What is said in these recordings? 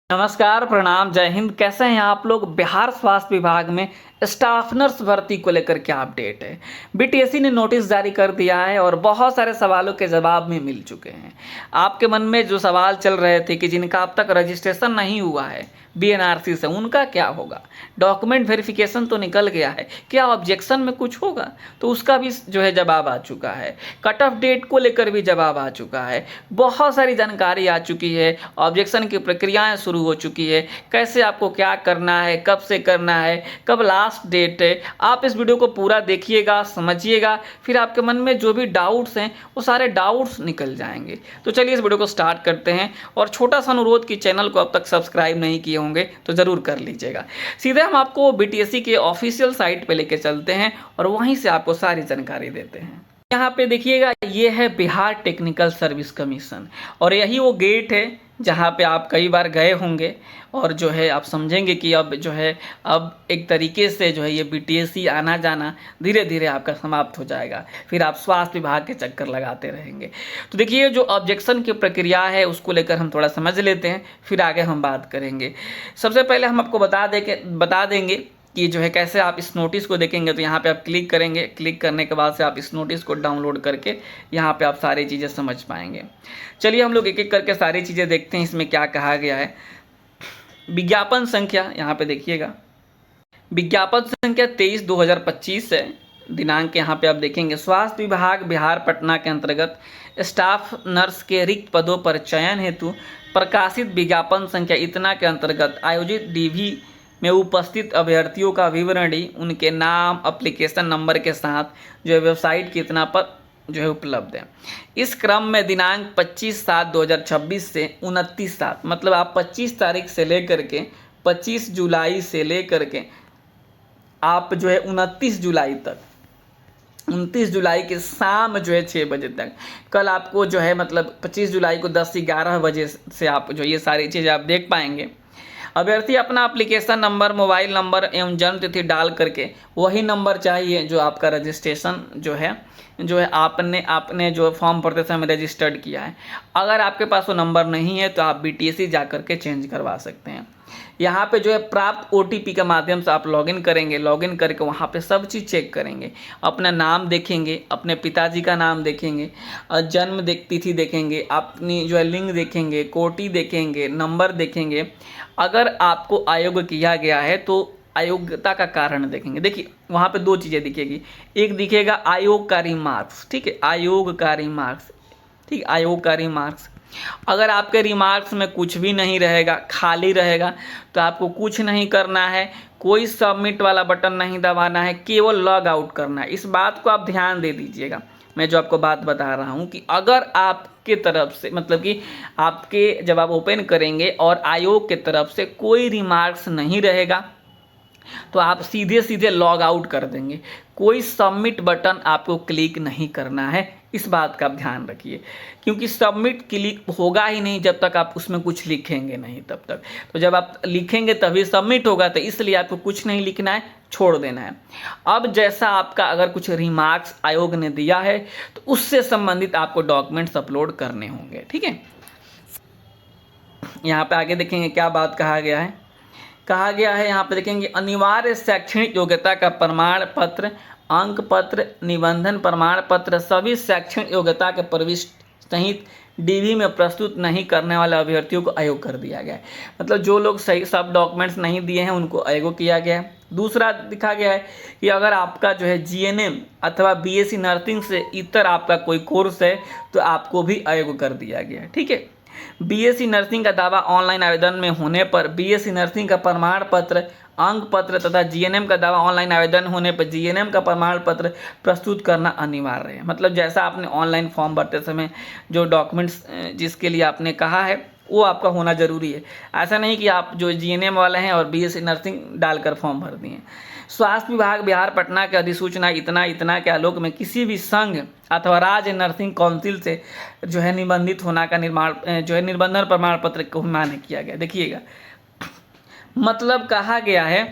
नमस्कार, प्रणाम, जय हिंद। कैसे हैं आप लोग? बिहार स्वास्थ्य विभाग में स्टाफ नर्स भर्ती को लेकर क्या अपडेट है? बीटीएससी ने नोटिस जारी कर दिया है और बहुत सारे सवालों के जवाब में मिल चुके हैं। आपके मन में जो सवाल चल रहे थे कि जिनका अब तक रजिस्ट्रेशन नहीं हुआ है बीएनआरसी से, उनका क्या होगा? डॉक्यूमेंट वेरिफिकेशन तो निकल गया है, क्या ऑब्जेक्शन में कुछ होगा? तो उसका भी जो है जवाब आ चुका है। कट ऑफ डेट को लेकर भी जवाब आ चुका है। बहुत सारी जानकारी आ चुकी है। ऑब्जेक्शन की प्रक्रियाएं शुरू हो चुकी है। कैसे आपको क्या करना है, कब से करना है, कब लास्ट डेट है। आप इस वीडियो को पूरा देखिएगा, समझिएगा, फिर आपके मन में जो भी डाउट्स हैं वो सारे डाउट्स निकल जाएंगे। तो चलिए इस वीडियो को स्टार्ट करते हैं। और छोटा सा अनुरोध कि चैनल को अब तक सब्सक्राइब नहीं किए होंगे तो ज़रूर कर लीजिएगा। सीधे हम आपको बीटीएससी के ऑफिशियल साइट पे लेके चलते हैं और वहीं से आपको सारी जानकारी देते हैं। यहाँ पे देखिएगा, ये है बिहार टेक्निकल सर्विस कमीशन और यही वो गेट है जहाँ पे आप कई बार गए होंगे और जो है आप समझेंगे कि अब जो है अब एक तरीके से जो है ये बीटीएससी आना जाना धीरे धीरे आपका समाप्त हो जाएगा। फिर आप स्वास्थ्य विभाग के चक्कर लगाते रहेंगे। तो देखिए, जो ऑब्जेक्शन की प्रक्रिया है उसको लेकर हम थोड़ा समझ लेते हैं, फिर आगे हम बात करेंगे। सबसे पहले हम आपको बता देंगे कि जो है कैसे आप इस नोटिस को देखेंगे। तो यहाँ पे आप क्लिक करेंगे, क्लिक करने के बाद से आप इस नोटिस को डाउनलोड करके यहाँ पे आप सारी चीज़ें समझ पाएंगे। चलिए हम लोग एक एक करके सारी चीज़ें देखते हैं इसमें क्या कहा गया है। विज्ञापन संख्या यहाँ पे देखिएगा, विज्ञापन संख्या 23/2025 है। दिनांक यहाँ पे आप देखेंगे, स्वास्थ्य विभाग बिहार पटना के अंतर्गत स्टाफ नर्स के रिक्त पदों पर चयन हेतु प्रकाशित विज्ञापन संख्या इतना के अंतर्गत आयोजित डीवी में उपस्थित अभ्यर्थियों का विवरणी उनके नाम, एप्लीकेशन नंबर के साथ जो है वेबसाइट की इतना पर जो है उपलब्ध है। इस क्रम में दिनांक 25/7/2026 से 29/7, मतलब आप 25 तारीख से लेकर के 25 जुलाई से लेकर के आप जो है 29 जुलाई तक, 29 जुलाई के शाम जो है 6 बजे तक, कल आपको जो है मतलब 25 जुलाई को 10 से 11 बजे से आप जो ये सारी चीज़ें आप देख पाएंगे। अभ्यर्थी अपना एप्लीकेशन नंबर, मोबाइल नंबर एवं जन्म तिथि डाल करके वही नंबर चाहिए जो आपका रजिस्ट्रेशन जो है आपने जो फॉर्म भरते समय रजिस्टर्ड किया है। अगर आपके पास वो नंबर नहीं है तो आप बीटीएससी जा करके चेंज करवा सकते हैं। यहाँ पे जो है प्राप्त ओटीपी के माध्यम से आप लॉगिन करेंगे। लॉगिन करके वहाँ पे सब चीज़ चेक करेंगे। अपना नाम देखेंगे, अपने पिताजी का नाम देखेंगे, जन्म तिथि देखेंगे, अपनी जो है लिंग देखेंगे, कोटि देखेंगे, नंबर देखेंगे। अगर आपको आयोग किया गया है तो अयोग्यता का कारण देखेंगे। देखिए वहाँ पे 2 चीज़ें दिखेगी। एक दिखेगा आयोगकारी मार्क्स, ठीक है, आयोगकारी मार्क्स, ठीक, आयोगकारी मार्क्स। अगर आपके रिमार्क्स में कुछ भी नहीं रहेगा, खाली रहेगा, तो आपको कुछ नहीं करना है, कोई सबमिट वाला बटन नहीं दबाना है, केवल लॉग आउट करना है। इस बात को आप ध्यान दे दीजिएगा। मैं जो आपको बात बता रहा हूँ कि अगर आपके तरफ से मतलब कि आपके जब आप ओपन करेंगे और आयोग के तरफ से कोई रिमार्क्स नहीं रहेगा तो आप सीधे सीधे लॉग आउट कर देंगे। कोई सबमिट बटन आपको क्लिक नहीं करना है, इस बात का आप ध्यान रखिए, क्योंकि सबमिट क्लिक होगा ही नहीं जब तक आप उसमें कुछ लिखेंगे नहीं तब तक। तो जब आप लिखेंगे तभी सबमिट होगा, तो इसलिए आपको कुछ नहीं लिखना है, छोड़ देना है। अब जैसा आपका अगर कुछ रिमार्क्स आयोग ने दिया है तो उससे संबंधित आपको डॉक्यूमेंट्स अपलोड करने होंगे, ठीक है। यहाँ पे आगे देखेंगे क्या बात कहा गया है। कहा गया है यहाँ पे देखेंगे, अनिवार्य शैक्षणिक योग्यता का प्रमाण पत्र, अंक पत्र, निबंधन प्रमाण पत्र सभी शैक्षणिक योग्यता के प्रविष्ट सहित डीवी में प्रस्तुत नहीं करने वाले अभ्यर्थियों को अयोग कर दिया गया है। मतलब जो लोग सही सब डॉक्यूमेंट्स नहीं दिए हैं उनको अयोग किया गया है। दूसरा दिखा गया है कि अगर आपका जो है जीएनएम अथवा बीएससी नर्सिंग से इतर आपका कोई कोर्स है तो आपको भी अयोग कर दिया गया है, ठीक है। बीएससी नर्सिंग का दावा ऑनलाइन आवेदन में होने पर बीएससी नर्सिंग का प्रमाण पत्र, अंक पत्र तथा जीएनएम का दावा ऑनलाइन आवेदन होने पर जीएनएम का प्रमाण पत्र प्रस्तुत करना अनिवार्य है। मतलब जैसा आपने ऑनलाइन फॉर्म भरते समय जो डॉक्यूमेंट्स जिसके लिए आपने कहा है वो आपका होना जरूरी है। ऐसा नहीं कि आप जो जीएनएम वाले हैं और बीएससी नर्सिंग डालकर फॉर्म भर दिए। स्वास्थ्य विभाग बिहार पटना के अधिसूचना इतना के आलोक में किसी भी संघ अथवा राज्य नर्सिंग काउंसिल से जो है निबंधित होना का निबंधन प्रमाण पत्र को मान्य किया गया। देखिएगा, मतलब कहा गया है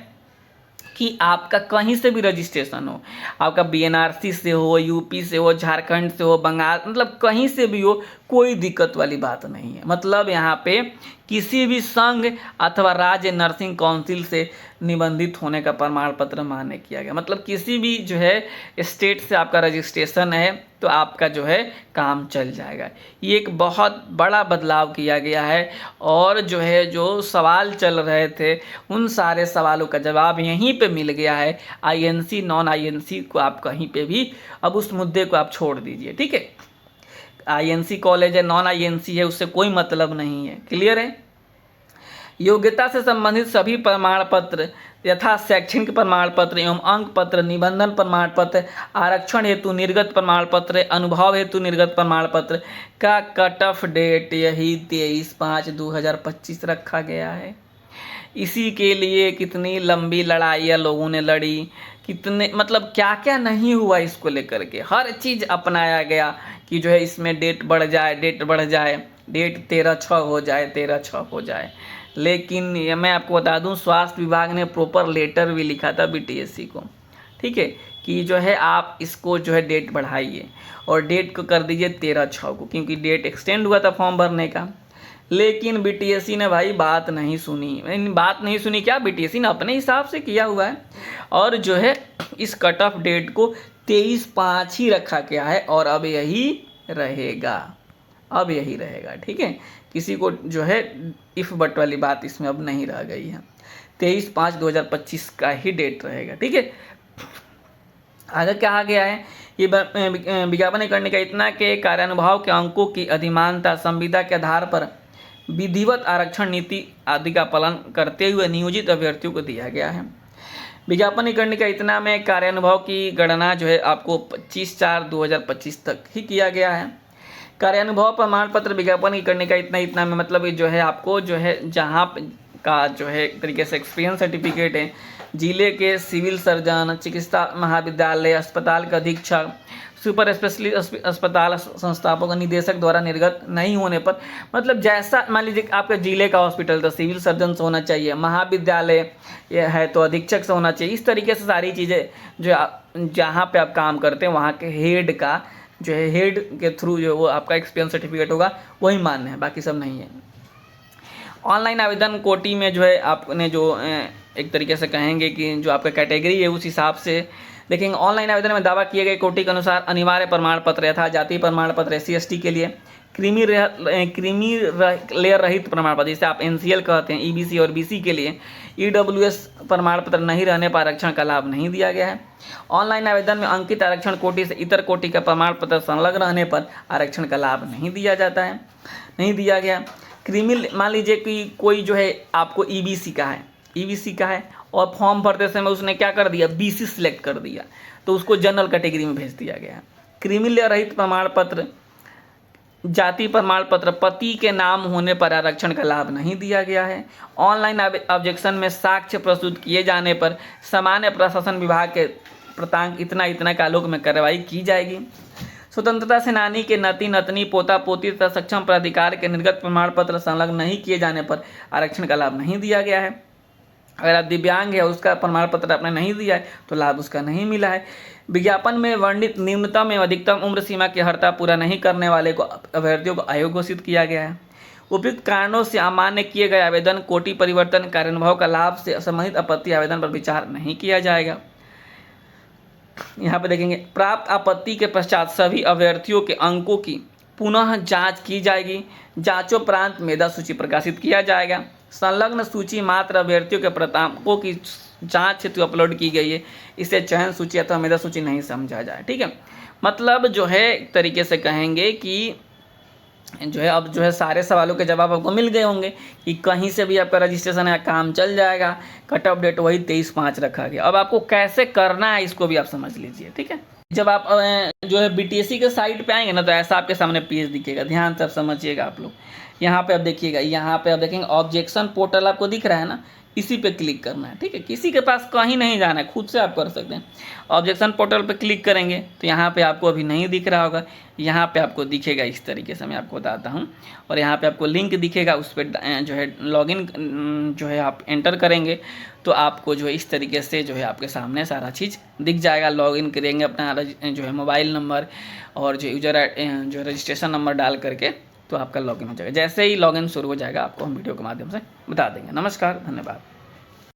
कि आपका कहीं से भी रजिस्ट्रेशन हो, आपका बीएनआरसी से हो, यूपी से हो, झारखंड से हो, बंगाल, मतलब कहीं से भी हो, कोई दिक्कत वाली बात नहीं है। मतलब यहाँ पे किसी भी संघ अथवा राज्य नर्सिंग काउंसिल से निबंधित होने का प्रमाण पत्र मान्य किया गया। मतलब किसी भी जो है स्टेट से आपका रजिस्ट्रेशन है तो आपका जो है काम चल जाएगा। ये एक बहुत बड़ा बदलाव किया गया है और जो है जो सवाल चल रहे थे उन सारे सवालों का जवाब यहीं पे मिल गया है। आईएनसी नॉन आईएनसी को आप कहीं पे भी अब उस मुद्दे को आप छोड़ दीजिए, ठीक है। आईएनसी कॉलेज है, नॉन आईएनसी है, उससे कोई मतलब नहीं है। क्लियर है। योग्यता से संबंधित सभी प्रमाण पत्र यथा शैक्षणिक प्रमाण पत्र एवं अंक पत्र, निबंधन प्रमाण पत्र, आरक्षण हेतु निर्गत प्रमाण पत्र, अनुभव हेतु निर्गत प्रमाण पत्र का कट ऑफ डेट यही 23/5/2025 रखा गया है। इसी के लिए कितनी लंबी लड़ाइयाँ लोगों ने लड़ी, कितने मतलब क्या क्या नहीं हुआ इसको लेकर के, हर चीज़ अपनाया गया कि जो है इसमें डेट बढ़ जाए, डेट 13/6 हो जाए, 13/6 हो जाए। लेकिन ये मैं आपको बता दूं, स्वास्थ्य विभाग ने प्रॉपर लेटर भी लिखा था बीटीएससी को, ठीक है, कि जो है आप इसको जो है डेट बढ़ाइए और डेट को कर दीजिए 13/6 को, क्योंकि डेट एक्सटेंड हुआ था फॉर्म भरने का। लेकिन बीटीएससी ने भाई बात नहीं सुनी। क्या बीटीएससी ने अपने हिसाब से किया हुआ है और जो है इस कट ऑफ डेट को 23/5 ही रखा गया है और अब यही रहेगा, ठीक है। किसी को जो है इफ बट वाली बात इसमें अब नहीं रह गई है। 23/5/2025 का ही डेट रहेगा, ठीक है। आगे कहा गया है ये विज्ञापन करने का इतना के कार्यानुभाव के अंकों की अधिमानता संविदा के आधार पर विधिवत आरक्षण नीति आदि का पालन करते हुए नियोजित अभ्यर्थियों को दिया गया है। विज्ञापन करने का इतना में कार्यानुभव की गणना जो है आपको 25/4/2025 तक ही किया गया है। कार्यानुभव प्रमाण पत्र विज्ञापन करने का इतना में मतलब जो है आपको जो है जहाँ का जो है एक तरीके से एक्सपीरियंस सर्टिफिकेट है, जिले के सिविल सर्जन, चिकित्सा महाविद्यालय, अस्पताल का अधीक्षक, सुपर स्पेशलिस्ट अस्पताल संस्थापक निदेशक द्वारा निर्गत नहीं होने पर, मतलब जैसा मान लीजिए आपके जिले का हॉस्पिटल तो सिविल सर्जन से होना चाहिए, महाविद्यालय ये है तो अधीक्षक से होना चाहिए। इस तरीके से सारी चीज़ें जो जहाँ पे आप काम करते हैं वहाँ के हेड का जो है हेड के थ्रू जो वो आपका एक्सपीरियंस सर्टिफिकेट होगा वही मान्य है, बाकी सब नहीं है। ऑनलाइन आवेदन कोटि में जो है आपने जो एक तरीके से कहेंगे कि जो आपका कैटेगरी है उस हिसाब से देखेंगे। ऑनलाइन आवेदन में दावा किए गए कोटि के अनुसार अनिवार्य प्रमाण पत्र यथा जाति प्रमाण पत्र SC/ST के लिए, क्रीमी लेयर रहित प्रमाण पत्र जिसे आप NCL कहते हैं EBC और BC के लिए EWS प्रमाण पत्र नहीं रहने पर आरक्षण का लाभ नहीं दिया गया है। ऑनलाइन आवेदन में अंकित आरक्षण कोटि से इतर कोटि का प्रमाण पत्र संलग्न रहने पर आरक्षण का लाभ नहीं दिया गया। क्रीमी मान लीजिए कि कोई जो है आपको EBC का है और फॉर्म भरते समय उसने क्या कर दिया BC सिलेक्ट कर दिया तो उसको जनरल कैटेगरी में भेज दिया गया। क्रीमी लेयर रहित प्रमाण पत्र, जाति प्रमाण पत्र, पति के नाम होने पर आरक्षण का लाभ नहीं दिया गया है। ऑनलाइन ऑब्जेक्शन में साक्ष्य प्रस्तुत किए जाने पर सामान्य प्रशासन विभाग के प्रांत इतना के आलोक में कार्रवाई की जाएगी। स्वतंत्रता सेनानी के नाती नातनी पोता पोती तथा सक्षम प्राधिकार के निर्गत प्रमाण पत्र संलग्न नहीं किए जाने पर आरक्षण का लाभ नहीं दिया गया है। अगर आप दिव्यांग है उसका प्रमाण पत्र आपने नहीं दिया है तो लाभ उसका नहीं मिला है। विज्ञापन में वर्णित न्यूनतम एवं अधिकतम उम्र सीमा की अर्हता पूरा नहीं करने वाले को अभ्यर्थियों को अयोग्य घोषित किया गया है। उपयुक्त कारणों से अमान्य किए गए आवेदन कोटि परिवर्तन कार्यानुभव का लाभ से संबंधित आपत्ति आवेदन पर विचार नहीं किया जाएगा। यहाँ पे देखेंगे प्राप्त आपत्ति के पश्चात सभी अभ्यर्थियों के अंकों की पुनः जांच की जाएगी। जांचोपरांत मेधा सूची प्रकाशित किया जाएगा। संलग्न सूची मात्र अभ्यर्थियों के प्राप्तांकों की जांच हेतु अपलोड की गई है, इसे चयन सूची अथवा मेधा सूची नहीं समझा जाए, ठीक है। मतलब जो है एक तरीके से कहेंगे कि जो है अब जो है सारे सवालों के जवाब आपको मिल गए होंगे कि कहीं से भी आपका रजिस्ट्रेशन है काम चल जाएगा। कट ऑफ डेट वही 23/5 रखा गया। अब आपको कैसे करना है इसको भी आप समझ लीजिए, ठीक है। जब आप जो है BTSC के साइट पे आएंगे ना तो ऐसा आपके सामने पेज दिखेगा, ध्यान से आप समझिएगा आप लोग। यहाँ पे आप देखिएगा, यहाँ पे आप देखेंगे ऑब्जेक्शन पोर्टल आपको दिख रहा है ना, इसी पे क्लिक करना है, ठीक है। किसी के पास कहीं नहीं जाना है, खुद से आप कर सकते हैं। ऑब्जेक्शन पोर्टल पे क्लिक करेंगे तो यहाँ पे आपको अभी नहीं दिख रहा होगा, यहाँ पे आपको दिखेगा इस तरीके से, मैं आपको बताता हूँ। और यहाँ पे आपको लिंक दिखेगा, उस पर जो है लॉगिन जो है आप एंटर करेंगे तो आपको जो है इस तरीके से जो है आपके सामने सारा चीज़ दिख जाएगा। लॉगिन करेंगे अपना जो है मोबाइल नंबर और जो यूजर जो रजिस्ट्रेशन नंबर डाल करके तो आपका लॉगिन हो जाएगा। जैसे ही लॉगिन शुरू हो जाएगा आपको हम वीडियो के माध्यम से बता देंगे। नमस्कार, धन्यवाद।